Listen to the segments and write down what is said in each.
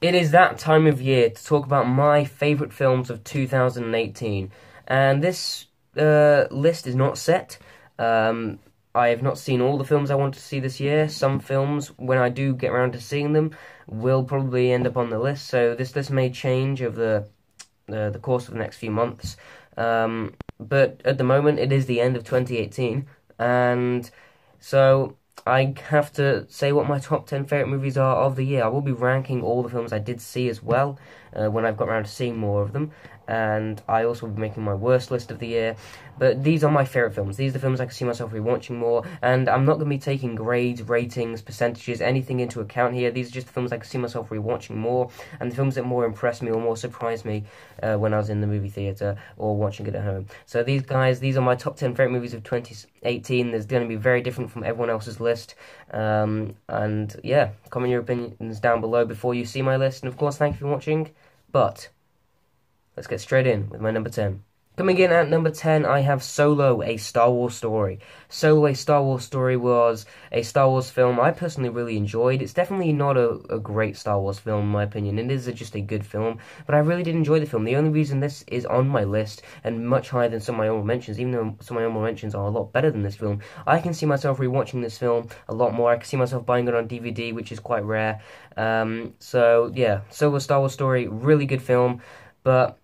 It is that time of year to talk about my favourite films of 2018. And this list is not set. I have not seen all the films I want to see this year. Some films, when I do get around to seeing them, will probably end up on the list. So this list may change over the course of the next few months. But at the moment, it is the end of 2018. And so I have to say what my top 10 favourite movies are of the year. I will be ranking all the films I did see as well, when I've got around to seeing more of them. And I also will be making my worst list of the year. But these are my favourite films. These are the films I can see myself rewatching more. And I'm not going to be taking grades, ratings, percentages, anything into account here. These are just the films I can see myself rewatching more. And the films that more impressed me or more surprised me when I was in the movie theatre or watching it at home. So these are my top 10 favourite movies of 2018. There's going to be very different from everyone else's list. And yeah, comment your opinions down below before you see my list. And of course, thank you for watching. But let's get straight in with my number 10. Coming in at number 10, I have Solo, A Star Wars Story. Solo, A Star Wars Story was a Star Wars film I personally really enjoyed. It's definitely not a great Star Wars film, in my opinion. It is just a good film, but I really did enjoy the film. The only reason this is on my list, and much higher than some of my honorable mentions, even though some of my honorable mentions are a lot better than this film, I can see myself rewatching this film a lot more. I can see myself buying it on DVD, which is quite rare. So, yeah, Solo, Star Wars Story, really good film, but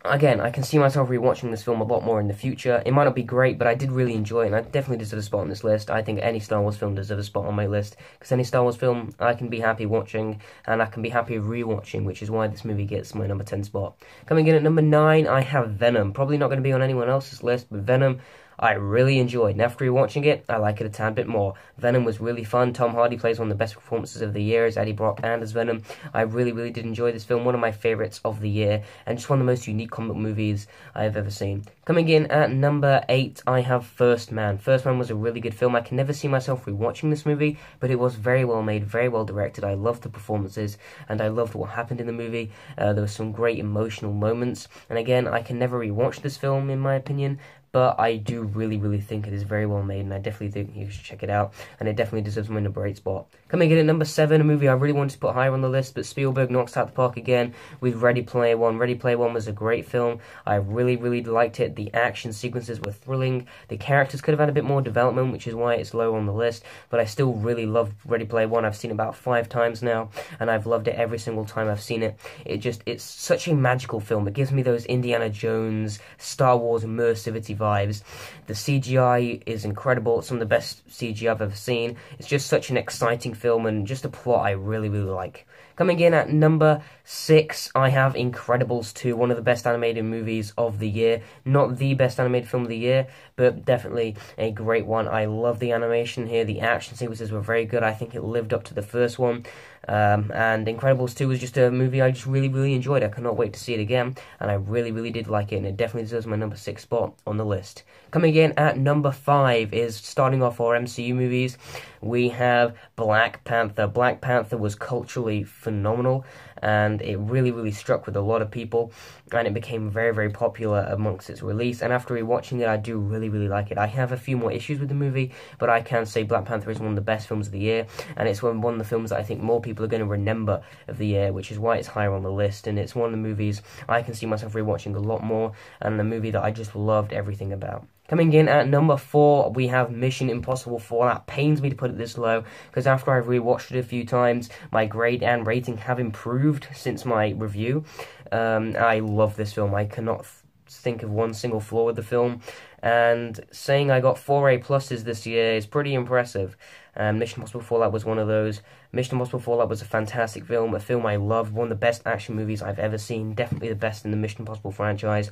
again, I can see myself rewatching this film a lot more in the future. It might not be great, but I did really enjoy it, and I definitely deserve a spot on this list. I think any Star Wars film deserves a spot on my list, because any Star Wars film I can be happy watching, and I can be happy rewatching, which is why this movie gets my number 10 spot. Coming in at number 9, I have Venom. Probably not going to be on anyone else's list, but Venom, I really enjoyed, and after rewatching it, I like it a tad bit more. Venom was really fun. Tom Hardy plays one of the best performances of the year as Eddie Brock and as Venom. I really, really did enjoy this film, one of my favourites of the year, and just one of the most unique comic movies I have ever seen. Coming in at number 8, I have First Man. First Man was a really good film. I can never see myself rewatching this movie, but it was very well made, very well directed. I loved the performances, and I loved what happened in the movie. There were some great emotional moments, and again, I can never rewatch this film, in my opinion, but I do really, really think it is very well made, and I definitely think you should check it out, and it definitely deserves my number 8 spot. Coming in at number 7, a movie I really wanted to put higher on the list, but Spielberg knocks out the park again with Ready Player One. Ready Player One was a great film. I really, really liked it. The action sequences were thrilling. The characters could have had a bit more development, which is why it's lower on the list, but I still really loved Ready Player One. I've seen it about 5 times now, and I've loved it every single time I've seen it. It's such a magical film. It gives me those Indiana Jones, Star Wars immersivity vibes. The CGI is incredible. It's some of the best CGI I've ever seen. It's just such an exciting film, and just a plot I really, really like. Coming in at number 6, I have Incredibles 2, one of the best animated movies of the year. Not the best animated film of the year, but definitely a great one. I love the animation here. The action sequences were very good. I think it lived up to the first one. And Incredibles 2 was just a movie I just really, really enjoyed. I cannot wait to see it again, and I really, really did like it, and it definitely deserves my number 6 spot on the list. Coming in at number 5 is, starting off our MCU movies, we have Black Panther. Black Panther was culturally phenomenal, and it really, really struck with a lot of people, and it became very, very popular amongst its release, and after rewatching it, I do really, really like it. I have a few more issues with the movie, but I can say Black Panther is one of the best films of the year, and it's one of the films that I think more people are going to remember of the year, which is why it's higher on the list, and it's one of the movies I can see myself rewatching a lot more, and a movie that I just loved everything about. Coming in at number 4, we have Mission Impossible Fallout. Pains me to put it this low, because after I've rewatched it a few times, my grade and rating have improved since my review. I love this film. I cannot think of one single flaw with the film, and saying I got 4 A+s this year is pretty impressive. Mission Impossible Fallout was one of those. Mission Impossible Fallout was a fantastic film, a film I loved, one of the best action movies I've ever seen, definitely the best in the Mission Impossible franchise.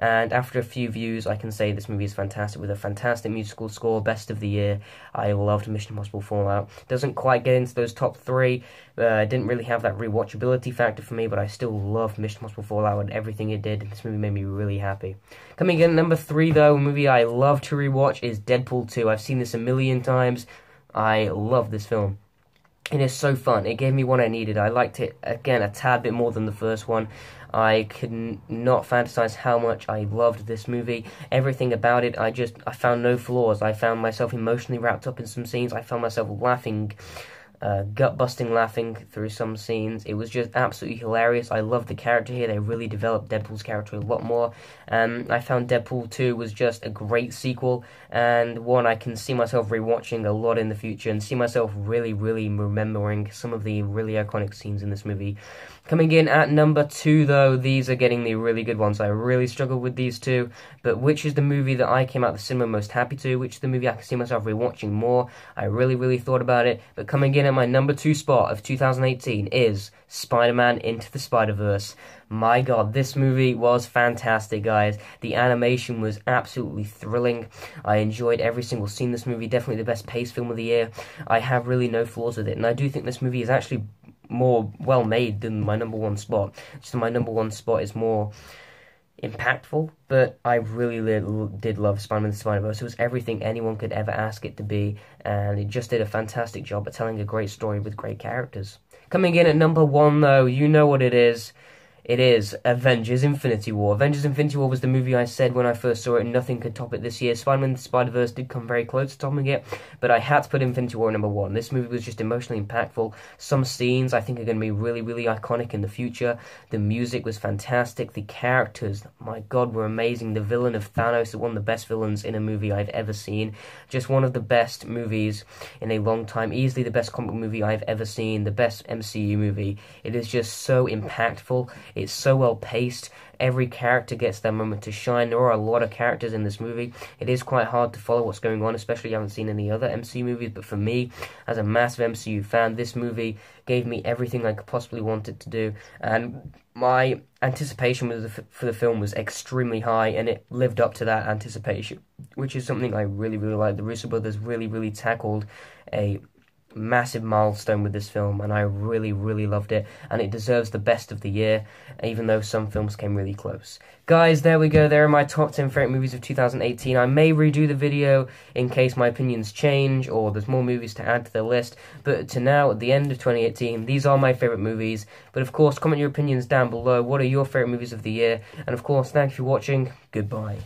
And after a few views, I can say this movie is fantastic, with a fantastic musical score, best of the year. I loved Mission Impossible Fallout. Doesn't quite get into those top 3. Didn't really have that rewatchability factor for me, but I still loved Mission Impossible Fallout and everything it did. This movie made me really happy. Coming in at number 3, though, a movie I love to rewatch is Deadpool 2. I've seen this a million times. I love this film. It is so fun. It gave me what I needed. I liked it, again, a tad bit more than the first one. I could not fantasize how much I loved this movie. Everything about it, I found no flaws. I found myself emotionally wrapped up in some scenes. I found myself laughing gut-busting laughing through some scenes. It was just absolutely hilarious. I loved the character here. They really developed Deadpool's character a lot more. I found Deadpool 2 was just a great sequel, and one I can see myself rewatching a lot in the future, and see myself really, really remembering some of the really iconic scenes in this movie. Coming in at number 2, though, these are getting the really good ones. I really struggled with these two, but which is the movie that I came out of the cinema most happy to? Which is the movie I can see myself rewatching more? I really, really thought about it, but coming in at my number 2 spot of 2018 is Spider-Man Into the Spider-Verse. My God, this movie was fantastic, guys. The animation was absolutely thrilling. I enjoyed every single scene in this movie. Definitely the best paced film of the year. I have really no flaws with it, and I do think this movie is actually more well made than my number 1 spot. Just my number 1 spot is more impactful, but I really did love Spider-Man: The Spider-Verse. It was everything anyone could ever ask it to be, and it just did a fantastic job at telling a great story with great characters. Coming in at number 1, though, you know what it is. It is Avengers Infinity War. Avengers Infinity War was the movie I said when I first saw it, nothing could top it this year. Spider-Man: The Spider-Verse did come very close to topping it, but I had to put Infinity War number 1. This movie was just emotionally impactful. Some scenes I think are going to be really, really iconic in the future. The music was fantastic. The characters, my God, were amazing. The villain of Thanos, one of the best villains in a movie I've ever seen. Just one of the best movies in a long time. Easily the best comic movie I've ever seen. The best MCU movie. It is just so impactful. It's so well paced. Every character gets their moment to shine. There are a lot of characters in this movie. It is quite hard to follow what's going on, especially if you haven't seen any other MCU movies. But for me, as a massive MCU fan, this movie gave me everything I could possibly want it to do. And my anticipation for the film was extremely high, and it lived up to that anticipation, which is something I really, really like. The Russo brothers really, really tackled a massive milestone with this film, and I really, really loved it, and it deserves the best of the year, even though some films came really close. Guys, there we go. There are my top 10 favourite movies of 2018. I may redo the video in case my opinions change or there's more movies to add to the list, but to now, at the end of 2018, these are my favourite movies. But of course, comment your opinions down below. What are your favourite movies of the year? And of course, thank you for watching. Goodbye.